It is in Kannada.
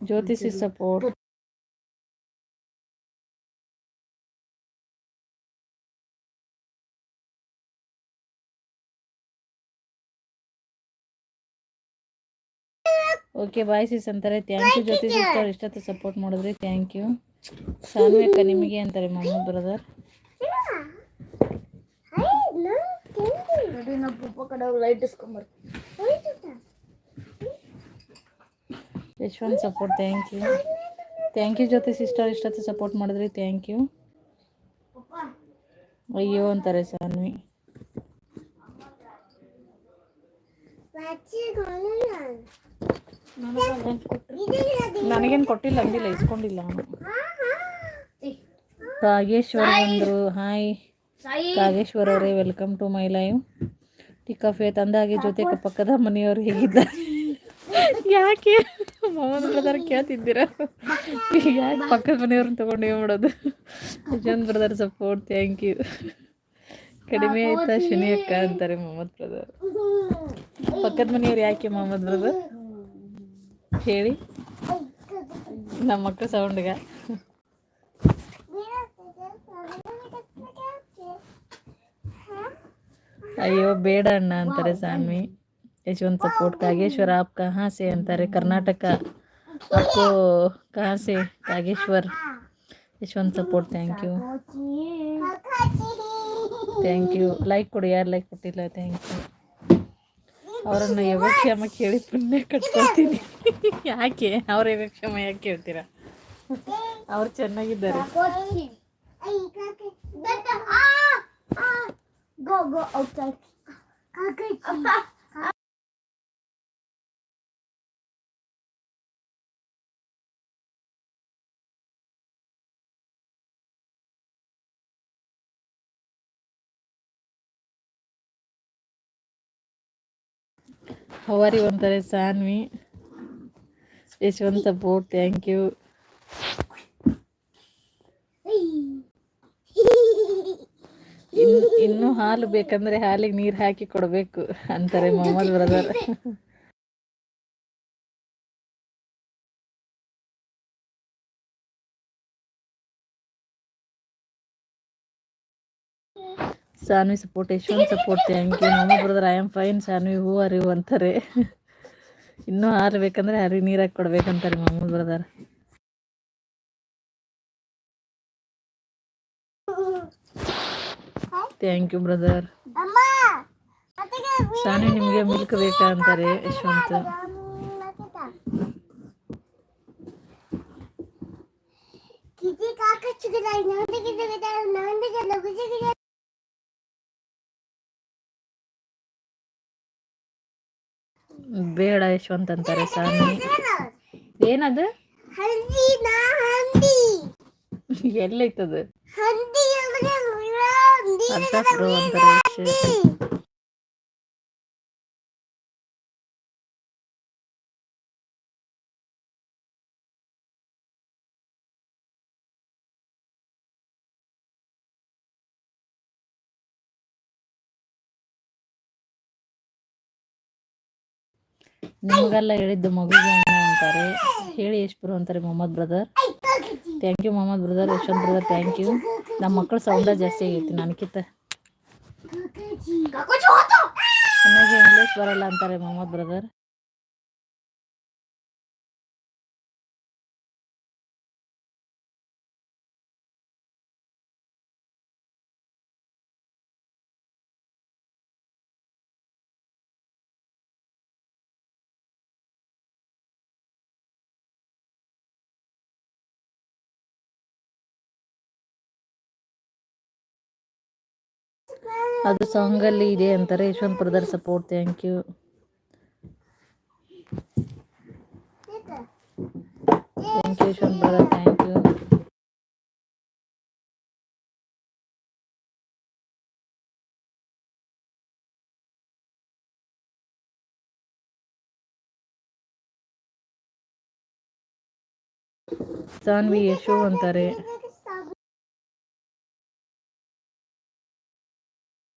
ಜ್ಯೋತಿಷಿ ಸಪೋರ್ಟ್. ಓಕೆ ಬಾಯ್ ಸಿಸ್ ಅಂತಾರೆ. ಥ್ಯಾಂಕ್ ಯು ಜ್ಯೋತಿ ಸಿಸ್ಟರ್, ಇಷ್ಟೊತ್ತು ಸಪೋರ್ಟ್ ಮಾಡಿದ್ರಿ, ಥ್ಯಾಂಕ್ ಯು. ಸಾನ್ವಿ ಅಕ್ಕ ನಿಮಗೆ ಅಂತಾರೆ Mohammed brother. Yashwant support, thank you. Thank you Jyoti sister, ಇಷ್ಟೊತ್ತು ಸಪೋರ್ಟ್ ಮಾಡಿದ್ರಿ, ಥ್ಯಾಂಕ್ ಯು. ಅಯ್ಯೋ ಅಂತಾರೆ ಸಾನ್ವಿ. ನನಗೇನು ಕೊಟ್ಟಿಲ್ಲ ಅಂದಿಲ್ಲ, ಇಸ್ಕೊಂಡಿಲ್ಲ ಅವನು. ಕಾಗೇಶ್ವರ್ ಬಂದರು. ಹಾಯ್ ಕಾಗೇಶ್ವರ್ ಅವರೇ, welcome to my live. Tea coffee ತಂದಾಗೆ ಜೊತೆ ಪಕ್ಕದ ಮನೆಯವರು ಹೇಗಿದ್ದಾರೆ? ಯಾಕೆ ಮೊಹಮ್ಮದ್ ಬ್ರದರ್ ಕೇಳ್ತಿದ್ದೀರ? ಯಾಕೆ ಪಕ್ಕದ ಮನೆಯವ್ರನ್ನ ತೊಗೊಂಡು ಏನು ಮಾಡೋದು? Yashwant brother support, thank you. ಕಡಿಮೆ ಆಯ್ತಾ ಶನಿ ಅಕ್ಕ ಅಂತಾರೆ ಮೊಹಮ್ಮದ್ ಬ್ರದರ್. ಪಕ್ಕದ ಮನೆಯವ್ರು ಯಾಕೆ ಮೊಹಮ್ಮದ್ ಬ್ರದರ್ ಹೇಳಿ? ನಮ್ಮ ಮಕ್ಕಳು ಸೌಂಡ್ಗ. ಅಯ್ಯೋ ಬೇಡ ಅಣ್ಣ ಅಂತಾರೆ ಸಾನ್ವಿ. ಯಶವಂತ್ ಸಪೋರ್ಟ್. ಕಾಗೇಶ್ವರ ಆಪ್ ಕहाँ से ಅಂತಾರೆ, ಕರ್ನಾಟಕ. आपको कहाँ से? Kageshwar. Yashwant support, thank you. Thank you. Like ಕೊಡಿ, ಯಾರು ಲೈಕ್ ಕೊಟ್ಟಿಲ್ಲ, ಥ್ಯಾಂಕ್ ಯು. ಅವರನ್ನು ಯೋಗಕ್ಷೇಮ ಕೇಳಿ ಪುಣ್ಯ ಕಟ್ಕೊಳ್ತೀನಿ. ಯಾಕೆ ಅವ್ರ ಯೋಗಕ್ಷೇಮ ಯಾಕೆ ಕೇಳ್ತೀರಾ? ಅವ್ರು ಚೆನ್ನಾಗಿದ್ದಾರೆ. ಹವಾರಿ ಅಂತಾರೆ Saanvi. Yashwant support, thank you. ಇನ್ನು ಹಾಲು ಬೇಕಂದ್ರೆ ಹಾಲಿಗೆ ನೀರು ಹಾಕಿ ಕೊಡಬೇಕು ಅಂತಾರೆ Mohammed brother. Saanvi support, Yashwant support, thank you. Mohammed brother I am fine Saanvi, who are you ಅಂತಾರೆ. ಇನ್ನೂ ಹಾಲು ಬೇಕಂದ್ರೆ ಹಾಲಿಗೆ ನೀರು ಹಾಕಿ ಕೊಡ್ಬೇಕಂತಾರೆ Mohammed brother. Thank you brother. Saanvi ನಿಮಗೆ ಮಿಲ್ಕ್ ಬೇಕಾ ಅಂತಾರೆ ಯಶವಂತ್. ಬೇಡ ಯಶವಂತ್ ಅಂತಾರೆ ಸಾನ್ವಿ. ಏನದು? ಎಲ್ಲೈತದು? ಅರ್ಥ ಬ್ರೋ ಅಂತಾರೆ. ನಿಮಗೆಲ್ಲ ಹೇಳಿದ್ದು ಮಗುಗೆ ಅಣ್ಣ ಅಂತಾರೆ. ಹೇಳಿ ಯಶ್ಪುರು ಅಂತಾರೆ Mohammed brother. Thank you Mohammed brother. Yashwant brother thank you. ನಮ್ಮ ಮಕ್ಕಳು ಸೌಂಡ ಜಾಸ್ತಿ ಆಗೈತಿ ನನಗಿಂತ. ನನಗೆ ಇಂಗ್ಲೀಷ್ ಬರಲ್ಲ ಅಂತಾರೆ ಮೊಹಮ್ಮದ್ ಬ್ರದರ್. ಅದು ಸಾಂಗಲ್ಲಿ ಇದೆ ಅಂತಾರೆ Yashwant brother support, thank you. Thank you Yashwant brother, thank you. Saanvi Yashu ಅಂತಾರೆ.